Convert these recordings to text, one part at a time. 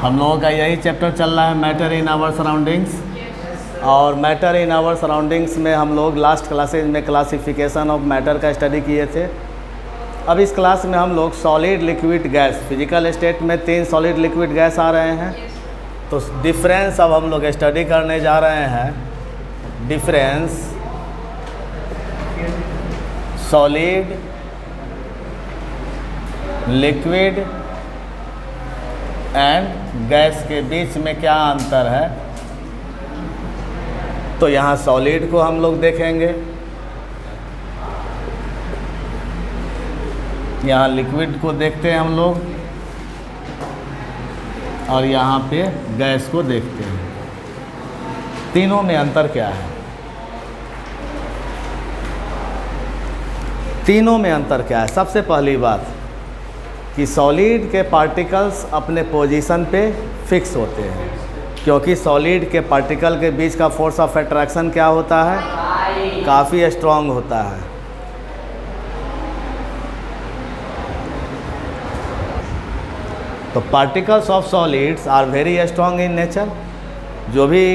हम लोगों का यही चैप्टर चल रहा है, मैटर इन आवर सराउंडिंग्स। और मैटर इन आवर सराउंडिंग्स में हम लोग लास्ट क्लासेज में क्लासिफिकेशन ऑफ मैटर का स्टडी किए थे। अब इस क्लास में हम लोग solid, liquid, gas, physical state में 3 सॉलिड, लिक्विड, गैस आ रहे हैं। तो डिफरेंस अब हम लोग स्टडी करने जा रहे हैं। Difference solid, liquid and gas के बीच में क्या अंतर है। तो यहाँ सॉलिड को हम लोग देखेंगे, यहाँ लिक्विड को देखते हैं हम लोग, और यहाँ पे गैस को देखते हैं। तीनों में अंतर क्या है? तीनों में अंतर क्या है? सबसे पहली बात कि सॉलिड के पार्टिकल्स अपने पोजीशन पे फिक्स होते हैं, क्योंकि सॉलिड के पार्टिकल के बीच का फोर्स ऑफ अट्रैक्शन क्या होता है? काफ़ी स्ट्रॉन्ग होता है। तो particles of solids are very strong in nature. जो भी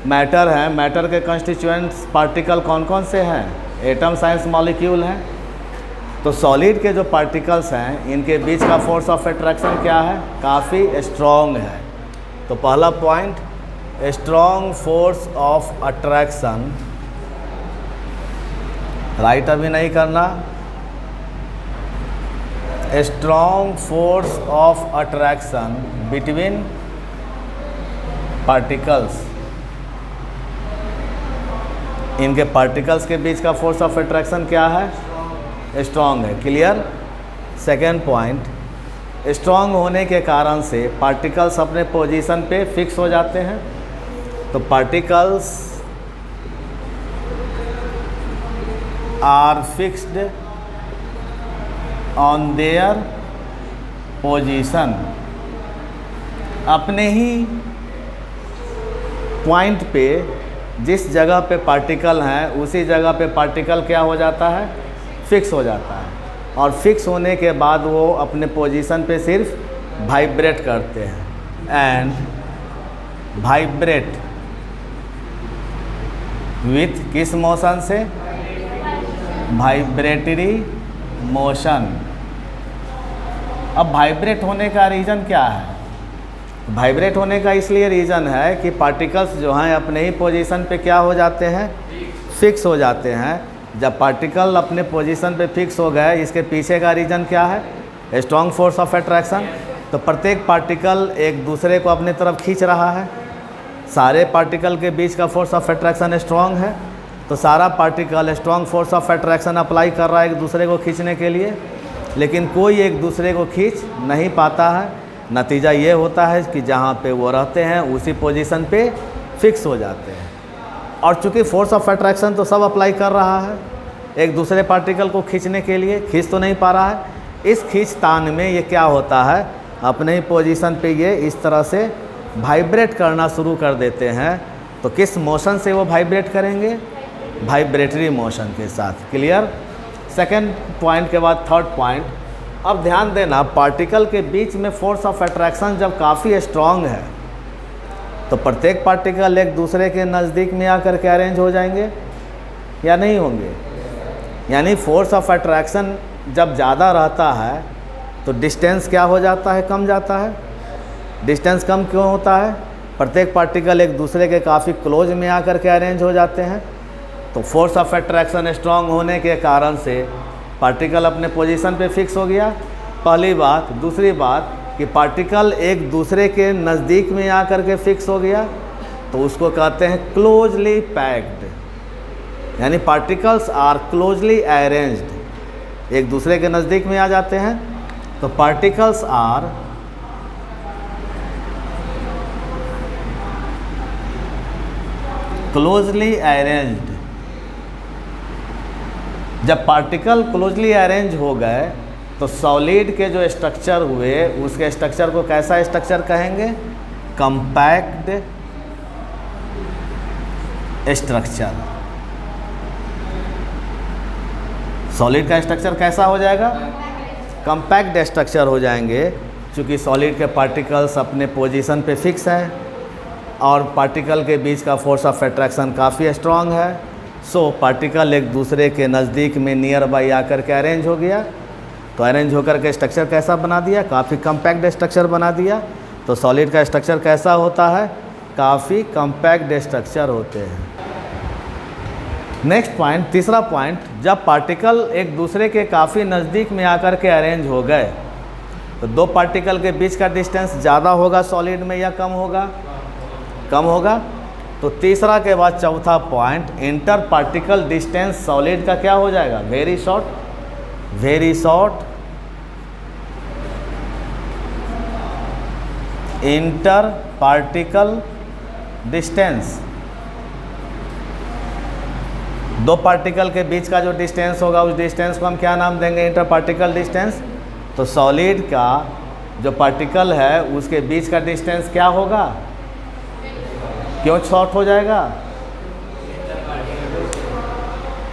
मैटर है, मैटर के कंस्टिट्यूएंट्स पार्टिकल कौन कौन से हैं? एटम साइंस मॉलिक्यूल हैं। तो सॉलिड के जो पार्टिकल्स हैं, इनके बीच का फोर्स ऑफ अट्रैक्शन क्या है? काफ़ी स्ट्रॉन्ग है। तो पहला point, strong force of attraction. Right अभी नहीं करना। Strong force of attraction between particles. इनके पार्टिकल्स के बीच का फोर्स ऑफ अट्रैक्शन क्या है? स्ट्रॉन्ग है। क्लियर? सेकेंड पॉइंट, स्ट्रॉन्ग होने के कारण से पार्टिकल्स अपने पोजीशन पे फिक्स हो जाते हैं। तो particles are fixed on their position. अपने ही पॉइंट पे, जिस जगह पे पार्टिकल हैं, उसी जगह पे पार्टिकल क्या हो जाता है? फिक्स हो जाता है। और फिक्स होने के बाद वो अपने पोजीशन पे सिर्फ वाइब्रेट करते हैं। एंड वाइब्रेट विथ किस मोशन से? Vibratory motion. अब वाइब्रेट होने का रीज़न क्या है? वाइब्रेट होने का इसलिए रीज़न है कि पार्टिकल्स जो हैं अपने ही पोजीशन पे क्या हो जाते हैं? फिक्स हो जाते हैं। जब पार्टिकल अपने पोजीशन पे फिक्स हो गए, इसके पीछे का रीज़न क्या है? Strong force of attraction. तो प्रत्येक पार्टिकल एक दूसरे को अपने तरफ खींच रहा है। सारे पार्टिकल के बीच का फोर्स ऑफ अट्रैक्शन स्ट्रॉन्ग है। तो सारा particle strong force of attraction apply कर रहा है एक दूसरे को खींचने के लिए, लेकिन कोई एक दूसरे को खींच नहीं पाता है। नतीजा ये होता है कि जहाँ पे वो रहते हैं उसी पोजीशन पे फिक्स हो जाते हैं। और चूँकि फोर्स ऑफ अट्रैक्शन तो सब अप्लाई कर रहा है एक दूसरे पार्टिकल को खींचने के लिए, खींच तो नहीं पा रहा है। इस खींचतान में ये क्या होता है? अपने ही पोजीशन पे ये इस तरह से वाइब्रेट करना शुरू कर देते हैं। तो किस मोशन से वो वाइब्रेट करेंगे? वाइब्रेटरी मोशन के साथ। क्लियर? सेकेंड पॉइंट के बाद थर्ड पॉइंट। अब ध्यान देना, पार्टिकल के बीच में फोर्स ऑफ अट्रैक्शन जब काफ़ी स्ट्रॉन्ग है, तो प्रत्येक पार्टिकल एक दूसरे के नज़दीक में आकर के अरेंज हो जाएंगे या नहीं होंगे? यानी फोर्स ऑफ अट्रैक्शन जब ज़्यादा रहता है तो डिस्टेंस क्या हो जाता है? कम जाता है। डिस्टेंस कम क्यों होता है? प्रत्येक पार्टिकल एक दूसरे के काफ़ी क्लोज में आकर के अरेंज हो जाते हैं। तो फोर्स ऑफ अट्रैक्शन स्ट्रॉन्ग होने के कारण से पार्टिकल अपने पोजीशन पे फिक्स हो गया, पहली बात। दूसरी बात कि पार्टिकल एक दूसरे के नज़दीक में आकर के फिक्स हो गया, तो उसको कहते हैं क्लोजली पैक्ड। यानी पार्टिकल्स आर क्लोजली अरेंज्ड, एक दूसरे के नज़दीक में आ जाते हैं। तो पार्टिकल्स आर क्लोजली अरेंज्ड। जब पार्टिकल क्लोजली अरेंज हो गए तो सॉलिड के जो स्ट्रक्चर हुए, उसके स्ट्रक्चर को कैसा स्ट्रक्चर कहेंगे? Compact structure. सॉलिड का स्ट्रक्चर कैसा हो जाएगा? कंपैक्ट स्ट्रक्चर हो जाएंगे। चूँकि सॉलिड के पार्टिकल्स अपने पोजीशन पे फिक्स है और पार्टिकल के बीच का फोर्स ऑफ अट्रैक्शन काफ़ी स्ट्रांग है, सो पार्टिकल एक दूसरे के नज़दीक में नियर बाई आकर के अरेंज हो गया। तो अरेंज होकर के स्ट्रक्चर कैसा बना दिया? काफ़ी कम्पैक्ट स्ट्रक्चर बना दिया। तो सॉलिड का स्ट्रक्चर कैसा होता है? काफ़ी कम्पैक्ट स्ट्रक्चर होते हैं। नेक्स्ट पॉइंट, तीसरा पॉइंट, जब पार्टिकल एक दूसरे के काफ़ी नज़दीक में आकर के अरेंज हो गए तो दो पार्टिकल के बीच का डिस्टेंस ज़्यादा होगा सॉलिड में या कम होगा? कम होगा। तो तीसरा के बाद चौथा point, inter particle distance solid का क्या हो जाएगा? Very short. Very short. Inter particle distance, दो पार्टिकल के बीच का जो डिस्टेंस होगा उस डिस्टेंस को हम क्या नाम देंगे? Inter particle distance. तो सॉलिड का जो पार्टिकल है उसके बीच का डिस्टेंस क्या होगा? क्यों शॉर्ट हो जाएगा?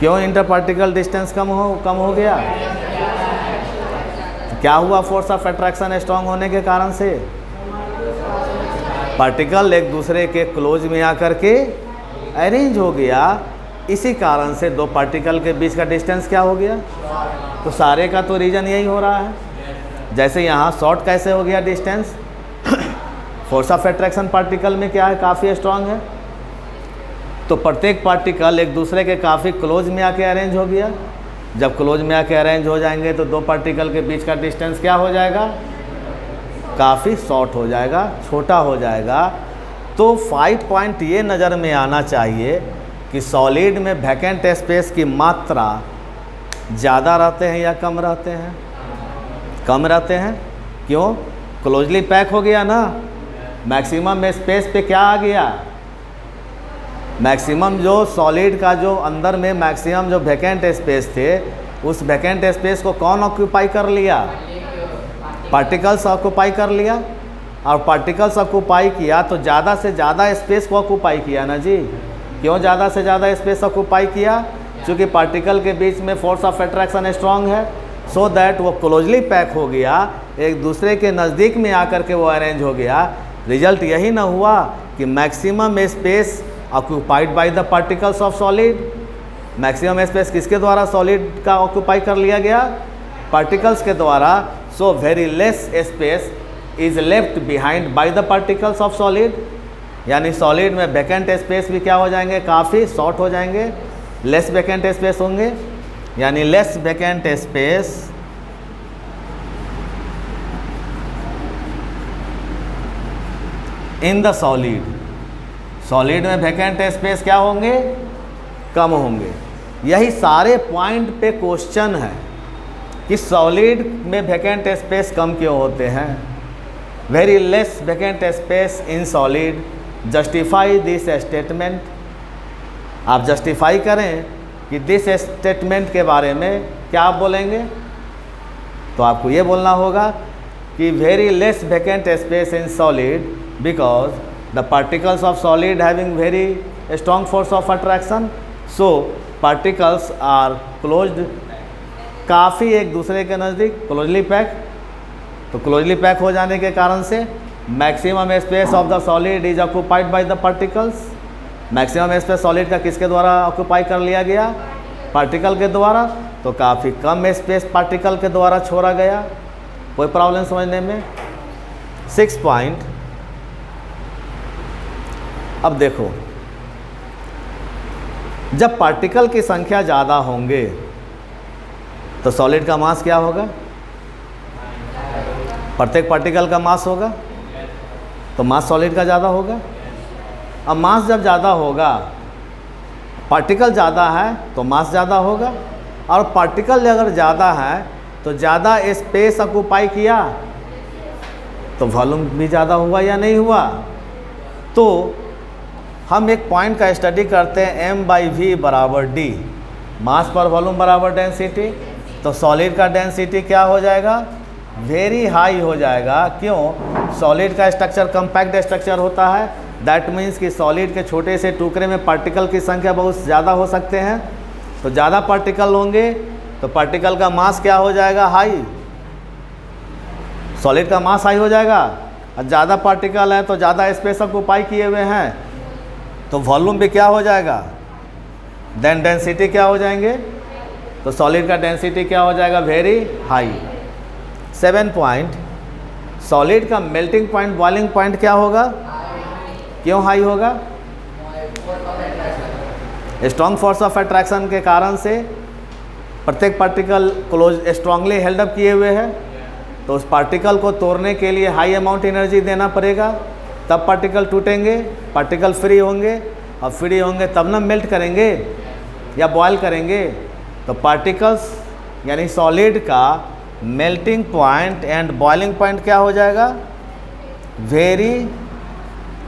क्यों इंटर पार्टिकल डिस्टेंस कम हो गया? तो क्या हुआ? फोर्स ऑफ अट्रैक्शन स्ट्रांग होने के कारण से पार्टिकल एक दूसरे के क्लोज में आकर के अरेंज हो गया। इसी कारण से दो पार्टिकल के बीच का डिस्टेंस क्या हो गया? तो सारे का तो रीजन यही हो रहा है। जैसे यहाँ शॉर्ट कैसे हो गया distance? Force of attraction particle में क्या है? काफ़ी स्ट्रांग है। तो प्रत्येक पार्टिकल एक दूसरे के काफ़ी क्लोज में आके अरेंज हो गया। जब क्लोज में आके अरेंज हो जाएंगे तो दो पार्टिकल के बीच का डिस्टेंस क्या हो जाएगा? काफ़ी शॉर्ट हो जाएगा, छोटा हो जाएगा। तो 5 पॉइंट ये नज़र में आना चाहिए कि सॉलिड में वैकेंट स्पेस की मात्रा ज़्यादा रहते हैं या कम रहते हैं? कम रहते हैं। क्यों? क्लोजली पैक हो गया ना। मैक्सिमम स्पेस पे क्या आ गया? मैक्सिमम जो सॉलिड का जो अंदर में मैक्सिमम जो वैकेंट स्पेस थे उस वैकेंट स्पेस को कौन ऑक्यूपाई कर लिया? पार्टिकल्स ऑक्यूपाई कर लिया। और पार्टिकल्स ऑक्यूपाई किया तो ज़्यादा से ज़्यादा स्पेस को ऑक्यूपाई किया ना जी। क्यों ज़्यादा से ज़्यादा स्पेस ऑक्यूपाई किया? क्योंकि पार्टिकल के बीच में फोर्स ऑफ अट्रैक्शन स्ट्रांग है, सो दैट वो क्लोजली पैक हो गया, एक दूसरे के नज़दीक में आकर के वो अरेंज हो गया। रिजल्ट यही ना हुआ कि maximum space occupied by the particles of solid. Maximum space किसके द्वारा सॉलिड का ऑक्यूपाई कर लिया गया? पार्टिकल्स के द्वारा। So very less space is left behind by the particles of solid. यानी सॉलिड में वैकेंट स्पेस भी क्या हो जाएंगे? काफ़ी शॉर्ट हो जाएंगे, लेस वैकेंट स्पेस होंगे। यानी less vacant space in the solid. Solid में वैकेंट स्पेस क्या होंगे? कम होंगे। यही सारे पॉइंट पे क्वेश्चन है कि सॉलिड में वैकेंट स्पेस कम क्यों होते हैं? Very less vacant space in solid, justify this statement. आप जस्टिफाई करें कि दिस स्टेटमेंट के बारे में क्या आप बोलेंगे? तो आपको ये बोलना होगा कि very less vacant space in solid because the particles of solid having very strong force of attraction, so particles are closed, काफ़ी एक दूसरे के नज़दीक, क्लोजली पैक। तो क्लोजली पैक हो जाने के कारण से maximum space of the solid is occupied by the particles. Maximum space solid का किसके द्वारा ऑक्यूपाई कर लिया गया? पार्टिकल के द्वारा। तो काफ़ी कम स्पेस पार्टिकल के द्वारा छोड़ा गया। कोई प्रॉब्लम समझने में? 6 पॉइंट। अब देखो, जब पार्टिकल की संख्या ज़्यादा होंगे तो सॉलिड का मास क्या होगा? प्रत्येक पार्टिकल का मास होगा, तो मास सॉलिड का ज़्यादा होगा। अब मास जब ज़्यादा होगा, पार्टिकल ज़्यादा है तो मास ज़्यादा होगा, और पार्टिकल अगर ज़्यादा है तो ज़्यादा स्पेस ऑक्यूपाई किया तो वॉल्यूम भी ज़्यादा हुआ या नहीं हुआ? तो हम एक पॉइंट का स्टडी करते हैं, m/v बराबर d, मास पर वॉल्यूम बराबर डेंसिटी। तो सॉलिड का डेंसिटी क्या हो जाएगा? वेरी हाई हो जाएगा। क्यों? सॉलिड का स्ट्रक्चर कम्पैक्ट स्ट्रक्चर होता है। दैट मीन्स कि सॉलिड के छोटे से टुकड़े में पार्टिकल की संख्या बहुत ज़्यादा हो सकते हैं। तो ज़्यादा पार्टिकल होंगे तो पार्टिकल का मास क्या हो जाएगा? हाई। सॉलिड का मास हाई हो जाएगा, और ज़्यादा पार्टिकल है तो ज़्यादा स्पेस ऑक्यूपाई किए हुए हैं, तो वॉल्यूम भी क्या हो जाएगा, देन डेंसिटी क्या हो जाएंगे, तो सॉलिड का डेंसिटी क्या हो जाएगा, वेरी हाई। 7 पॉइंट, सॉलिड का मेल्टिंग पॉइंट, बॉइलिंग पॉइंट क्या होगा, क्यों हाई होगा, स्ट्रॉन्ग फोर्स ऑफ अट्रैक्शन के कारण से प्रत्येक particle close strongly held up किए हुए है, तो उस पार्टिकल को तोड़ने के लिए हाई अमाउंट एनर्जी देना पड़ेगा, तब पार्टिकल टूटेंगे, पार्टिकल फ्री होंगे, और फ्री होंगे तब ना मेल्ट करेंगे या बॉयल करेंगे। तो पार्टिकल्स यानी सॉलिड का melting point and boiling point क्या हो जाएगा, very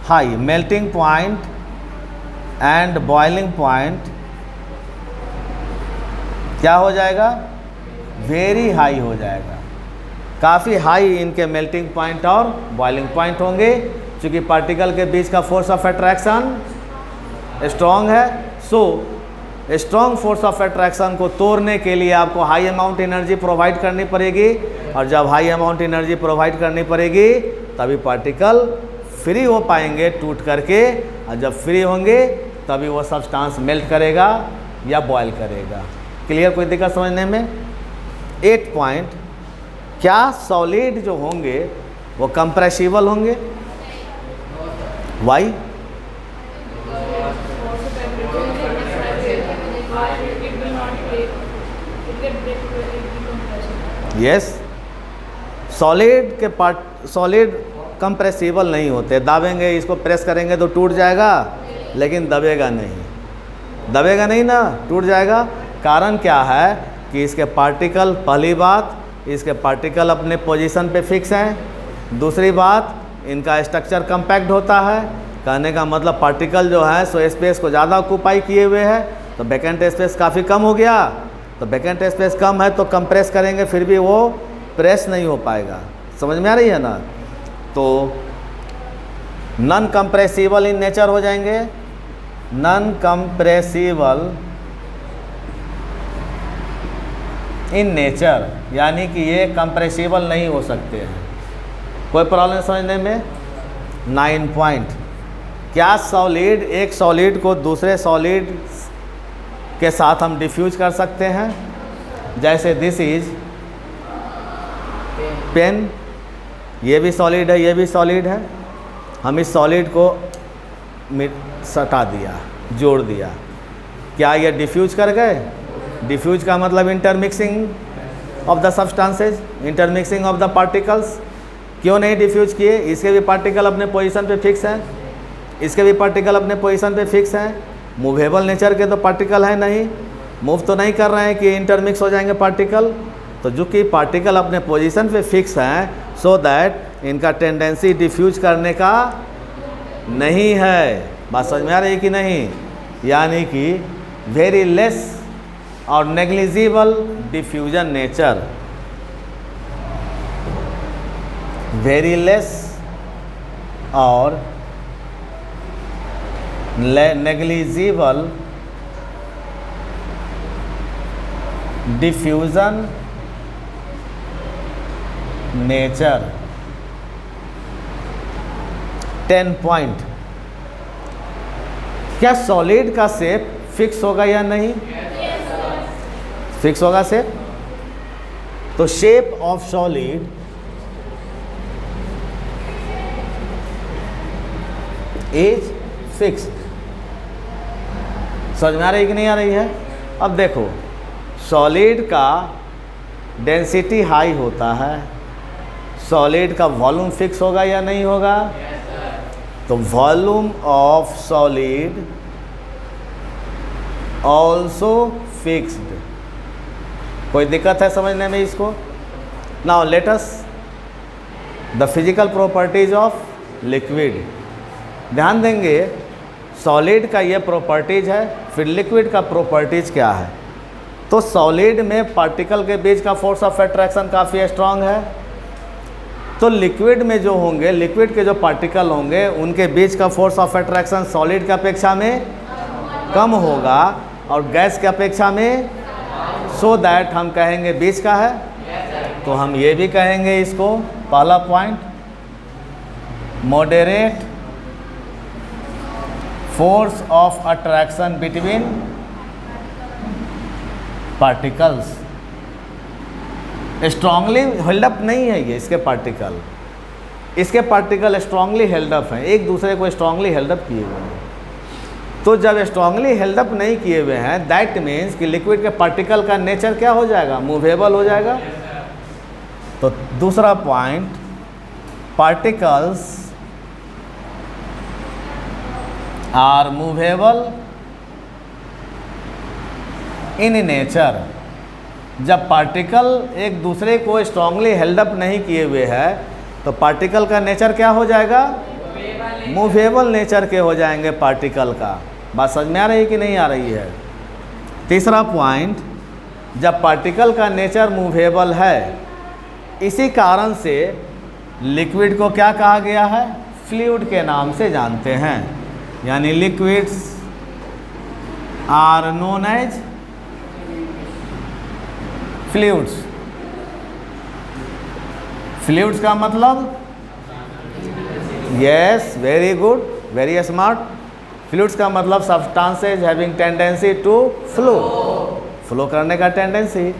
high. Melting point and boiling point क्या हो जाएगा, वेरी हाई हो जाएगा, काफ़ी हाई इनके मेल्टिंग पॉइंट और बॉइलिंग पॉइंट होंगे, क्योंकि पार्टिकल के बीच का फोर्स ऑफ अट्रैक्शन स्ट्रॉन्ग है। So strong force of attraction को तोड़ने के लिए आपको हाई अमाउंट एनर्जी प्रोवाइड करनी पड़ेगी, और जब हाई अमाउंट एनर्जी प्रोवाइड करनी पड़ेगी तभी पार्टिकल फ्री हो पाएंगे टूट करके, और जब फ्री होंगे तभी वो सब्सटेंस मेल्ट करेगा या बॉयल करेगा। क्लियर, कोई दिक्कत समझने में। 8 पॉइंट, क्या सॉलिड जो होंगे वो कंप्रेसिबल होंगे, वाई, यस, सॉलिड के पार्ट सॉलिड कंप्रेसिबल नहीं होते, दाबेंगे इसको प्रेस करेंगे तो टूट जाएगा, लेकिन दबेगा नहीं, दबेगा नहीं ना, टूट जाएगा। कारण क्या है कि इसके पार्टिकल, पहली बात इसके पार्टिकल अपने पोजीशन पे फिक्स हैं, दूसरी बात इनका स्ट्रक्चर कम्पैक्ट होता है, कहने का मतलब पार्टिकल जो है सो स्पेस को ज़्यादा ऑक्यूपाई किए हुए है, तो वैकेंट स्पेस काफ़ी कम हो गया, तो वैकेंट स्पेस कम है तो कंप्रेस करेंगे फिर भी वो प्रेस नहीं हो पाएगा। समझ में आ रही है ना। तो नॉन कंप्रेसिबल इन नेचर हो जाएंगे, नॉन कंप्रेसिबल इन नेचर, यानी कि ये कंप्रेसिबल नहीं हो सकते हैं। कोई प्रॉब्लम समझने में। 9 पॉइंट, क्या सॉलिड, एक सॉलिड को दूसरे सॉलिड के साथ हम डिफ्यूज कर सकते हैं, जैसे दिस इज पेन, ये भी सॉलिड है, ये भी सॉलिड है, हम इस सॉलिड को सटा दिया, जोड़ दिया, क्या ये डिफ्यूज कर गए। डिफ्यूज का मतलब intermixing of the substances, intermixing of the particles. क्यों नहीं डिफ्यूज किए, इसके भी पार्टिकल अपने पोजीशन पे फिक्स हैं, इसके भी पार्टिकल अपने पोजीशन पे फिक्स हैं, मूवेबल नेचर के तो पार्टिकल है नहीं, मूव तो नहीं कर रहे हैं कि इंटरमिक्स हो जाएंगे पार्टिकल, तो जो कि पार्टिकल अपने पोजीशन पे फिक्स हैं, सो दैट इनका टेंडेंसी डिफ्यूज करने का नहीं है। बात समझ में आ रही है कि नहीं। यानी कि वेरी लेस और negligible diffusion nature, very less और नेग्लिजिबल डिफ्यूजन नेचर। 10 पॉइंट, क्या सॉलिड का शेप फिक्स होगा या नहीं, फिक्स होगा शेप। तो shape of solid is fixed. समझ में आ रही कि नहीं आ रही है। अब देखो, सॉलिड का डेंसिटी हाई होता है, सॉलिड का वॉल्यूम फिक्स होगा या नहीं होगा। तो volume of solid also fixed. कोई दिक्कत है समझने में इसको। Now let us the physical properties of liquid. ध्यान देंगे, सॉलिड का ये प्रॉपर्टीज है, फिर लिक्विड का प्रॉपर्टीज क्या है। तो सॉलिड में पार्टिकल के बीच का फोर्स ऑफ अट्रैक्शन काफ़ी स्ट्रांग है, तो लिक्विड में जो होंगे, लिक्विड के जो पार्टिकल होंगे उनके बीच का फोर्स ऑफ अट्रैक्शन सॉलिड की अपेक्षा में कम होगा और गैस की अपेक्षा में, सो दैट हम कहेंगे बीच का है। तो हम ये भी कहेंगे इसको पहला point, moderate force of attraction between particles. Strongly held up नहीं है ये, इसके पार्टिकल स्ट्रांगली हेल्डअप हैं, एक दूसरे को स्ट्रांगली हेल्डअप किए हुए हैं। तो जब स्ट्रांगली हेल्डअप नहीं किए हुए हैं, दैट मीन्स कि लिक्विड के पार्टिकल का नेचर क्या हो जाएगा, मूवेबल हो जाएगा। तो दूसरा point, particles are movable in nature. जब पार्टिकल एक दूसरे को स्ट्रांगली हेल्डअप नहीं किए हुए हैं तो पार्टिकल का नेचर क्या हो जाएगा, मूवेबल नेचर के हो जाएंगे पार्टिकल का। बात समझ में आ रही है कि नहीं आ रही है? तीसरा पॉइंट, जब पार्टिकल का नेचर मूवेबल है, इसी कारण से लिक्विड को क्या कहा गया है, फ्लूइड के नाम से जानते हैं। यानी liquids are known as fluids. Fluids का मतलब, yes, very good, very smart. Fluids का मतलब substances having tendency to flow करने का टेंडेंसी।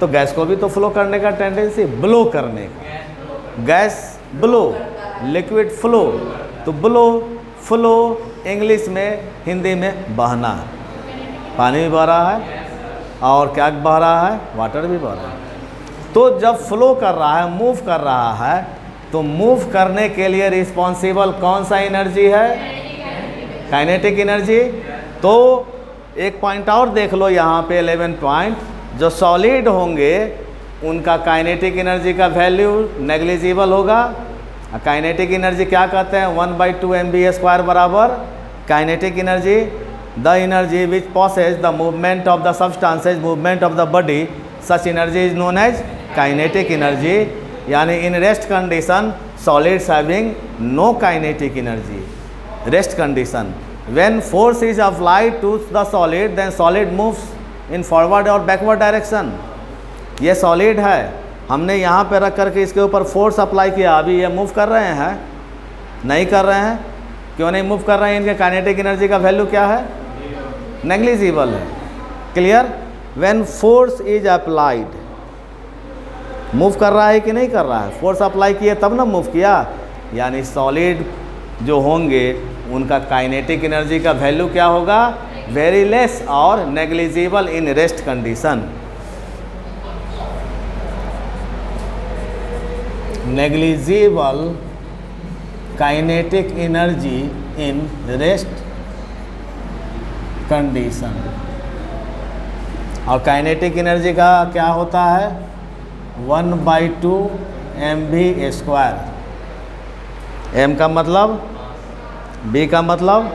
तो गैस को भी तो फ्लो करने का टेंडेंसी, ब्लो करने का। Gas blow, liquid flow. तो ब्लो, फ्लो इंग्लिश में, हिंदी में बहना। पानी भी बह रहा है और क्या बह रहा है, वाटर भी बह रहा है। तो जब फ्लो कर रहा है, मूव कर रहा है, तो मूव करने के लिए रिस्पॉन्सिबल कौन सा एनर्जी है, काइनेटिक एनर्जी। तो एक पॉइंट और देख लो यहाँ पे 11 पॉइंट, जो सॉलिड होंगे उनका काइनेटिक एनर्जी का वैल्यू नेग्लिजिबल होगा। काइनेटिक एनर्जी क्या कहते हैं, 1/2 mv² बराबर kinetic energy, the energy which possesses the movement of the substances, movement of the body, such energy is known as kinetic energy. यानी in rest condition solids having no kinetic energy. Rest condition, when force is applied to the solid, then solid moves in forward और backward direction. ये solid है, हमने यहाँ पे रख करके इसके ऊपर फोर्स अप्लाई किया, अभी ये मूव कर रहे हैं, नहीं कर रहे हैं। क्यों नहीं मूव कर रहे हैं? इनके काइनेटिक एनर्जी का वैल्यू क्या है, नेग्लिजिबल है। Clear? When force is applied, move कर रहा है कि नहीं कर रहा है, फोर्स अप्लाई किए तब ना मूव किया। यानी सॉलिड जो होंगे उनका काइनेटिक एनर्जी का वैल्यू क्या होगा, वेरी लेस और negligible in rest condition. Negligible kinetic energy in rest condition. और काइनेटिक एनर्जी का क्या होता है, 1/2 mv²। m का मतलब, b का मतलब,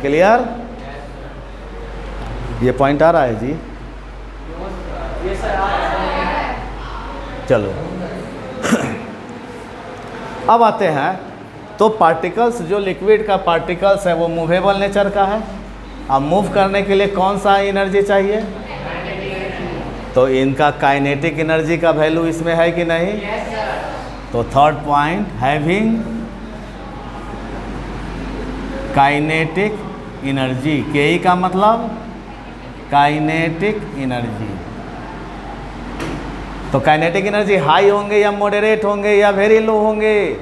क्लियर? ये पॉइंट आ रहा है जी? चलो अब आते हैं, तो पार्टिकल्स, जो लिक्विड का पार्टिकल्स है वो मूवेबल नेचर का है। अब मूव करने के लिए कौन सा एनर्जी चाहिए, तो इनका काइनेटिक एनर्जी का वैल्यू इसमें है कि नहीं। तो third point, having kinetic energy, के ई का मतलब काइनेटिक एनर्जी। तो काइनेटिक एनर्जी हाई होंगे या मॉडरेट होंगे या वेरी लो होंगे,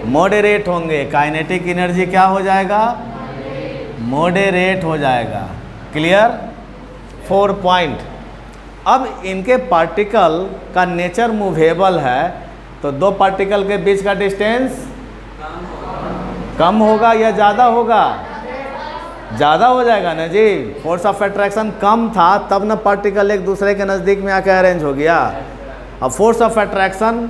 मॉडरेट होंगे। काइनेटिक एनर्जी क्या हो जाएगा, मॉडरेट हो जाएगा। क्लियर? 4 पॉइंट। अब इनके पार्टिकल का नेचर मूवेबल है, तो दो पार्टिकल के बीच का डिस्टेंस कम होगा या ज़्यादा होगा, ज़्यादा हो जाएगा ना जी। फोर्स ऑफ अट्रैक्शन कम था तब ना पार्टिकल एक दूसरे के नज़दीक में आके अरेंज हो गया। अब फोर्स ऑफ अट्रैक्शन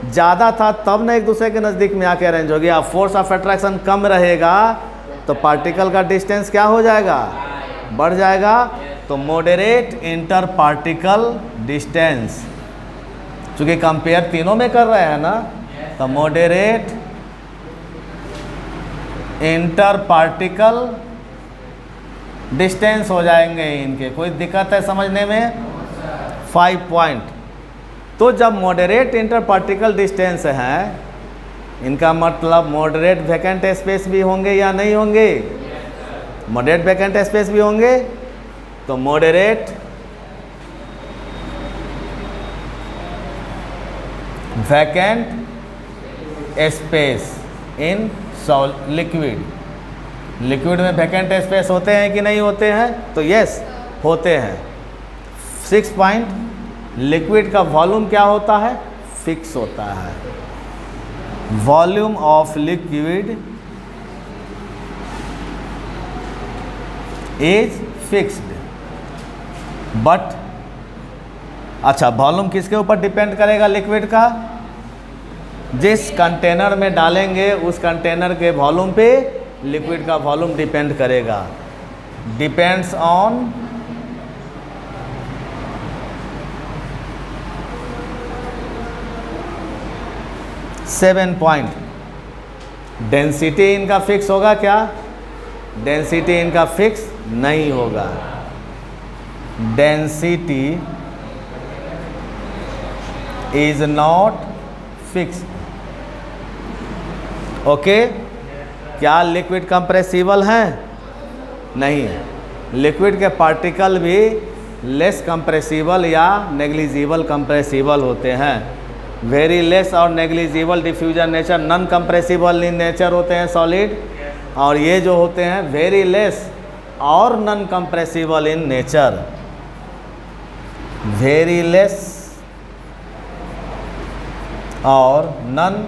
ज़्यादा था तब ना एक दूसरे के नज़दीक में आके अरेंज हो गया। अब फोर्स ऑफ अट्रैक्शन कम रहेगा तो पार्टिकल का डिस्टेंस क्या हो जाएगा, बढ़ जाएगा। तो मॉडरेट इंटर पार्टिकल डिस्टेंस, चूँकि कंपेयर तीनों में कर रहे हैं ना, तो मॉडरेट इंटर पार्टिकल डिस्टेंस हो जाएंगे इनके। कोई दिक्कत है समझने में? 5 पॉइंट। तो जब मॉडरेट इंटर पार्टिकल डिस्टेंस है, इनका मतलब मॉडरेट वैकेंट स्पेस भी होंगे या नहीं होंगे? मॉडरेट वैकेंट स्पेस भी होंगे। तो moderate vacant space in liquid, liquid में वैकेंट स्पेस होते हैं कि नहीं होते हैं? तो यस होते हैं। 6 पॉइंट, लिक्विड का वॉल्यूम क्या होता है? फिक्स होता है। Volume of liquid is fixed, but अच्छा, वॉल्यूम किसके ऊपर डिपेंड करेगा लिक्विड का? जिस कंटेनर में डालेंगे उस कंटेनर के वॉल्यूम पे लिक्विड का वॉल्यूम डिपेंड करेगा। Depends on seven point. Density इनका फिक्स होगा क्या? डेंसिटी इनका फिक्स नहीं होगा। Density is not fixed. Okay, क्या लिक्विड कंप्रेसिबल हैं? नहीं। लिक्विड के पार्टिकल भी लेस कंप्रेसिबल या नेग्लिजिबल कंप्रेसिबल होते हैं। वेरी लेस और negligible diffusion nature, non compressible in nature होते हैं सॉलिड, और ये जो होते हैं वेरी लेस और non compressible in nature. Very less और non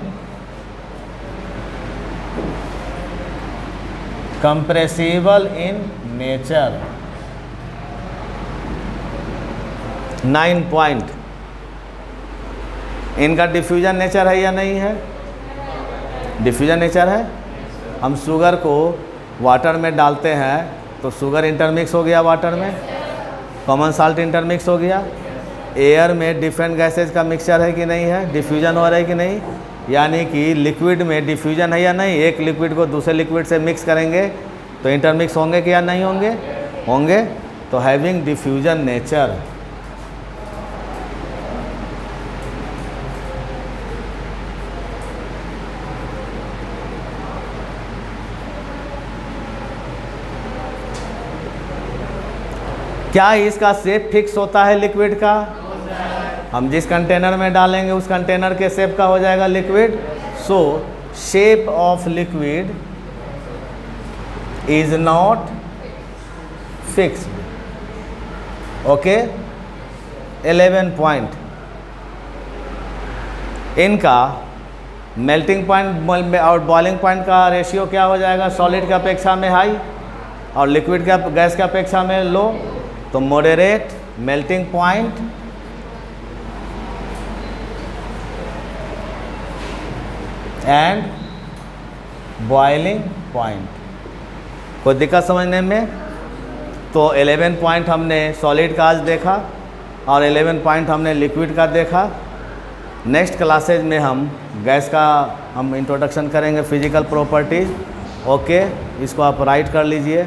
compressible in nature. 9 point, इनका डिफ्यूजन नेचर है या नहीं है? डिफ्यूजन नेचर है। हम शुगर को वाटर में डालते हैं तो शुगर इंटरमिक्स हो गया वाटर में, कॉमन साल्ट इंटरमिक्स हो गया। एयर में डिफरेंट गैसेज का मिक्सचर है कि नहीं है? डिफ्यूजन हो रहा है कि नहीं? यानी कि लिक्विड में डिफ्यूजन है या नहीं? एक लिक्विड को दूसरे लिक्विड से मिक्स करेंगे तो इंटरमिक्स होंगे कि या नहीं होंगे? होंगे। तो हैविंग डिफ्यूजन नेचर। क्या इसका शेप फिक्स होता है लिक्विड का? हम जिस कंटेनर में डालेंगे उस कंटेनर के शेप का हो जाएगा liquid. So shape of liquid is not fixed. Okay, 11 point, इनका मेल्टिंग पॉइंट और बॉइलिंग पॉइंट का रेशियो क्या हो जाएगा? सॉलिड की अपेक्षा में हाई और लिक्विड के गैस की अपेक्षा में लो। तो moderate melting point and boiling point. कोई दिक्कत समझने में? तो 11 पॉइंट हमने सॉलिड का आज देखा और 11 पॉइंट हमने लिक्विड का देखा। नेक्स्ट क्लासेज में हम गैस का हम इंट्रोडक्शन करेंगे, फिजिकल प्रॉपर्टीज़। ओके, इसको आप राइट कर लीजिए।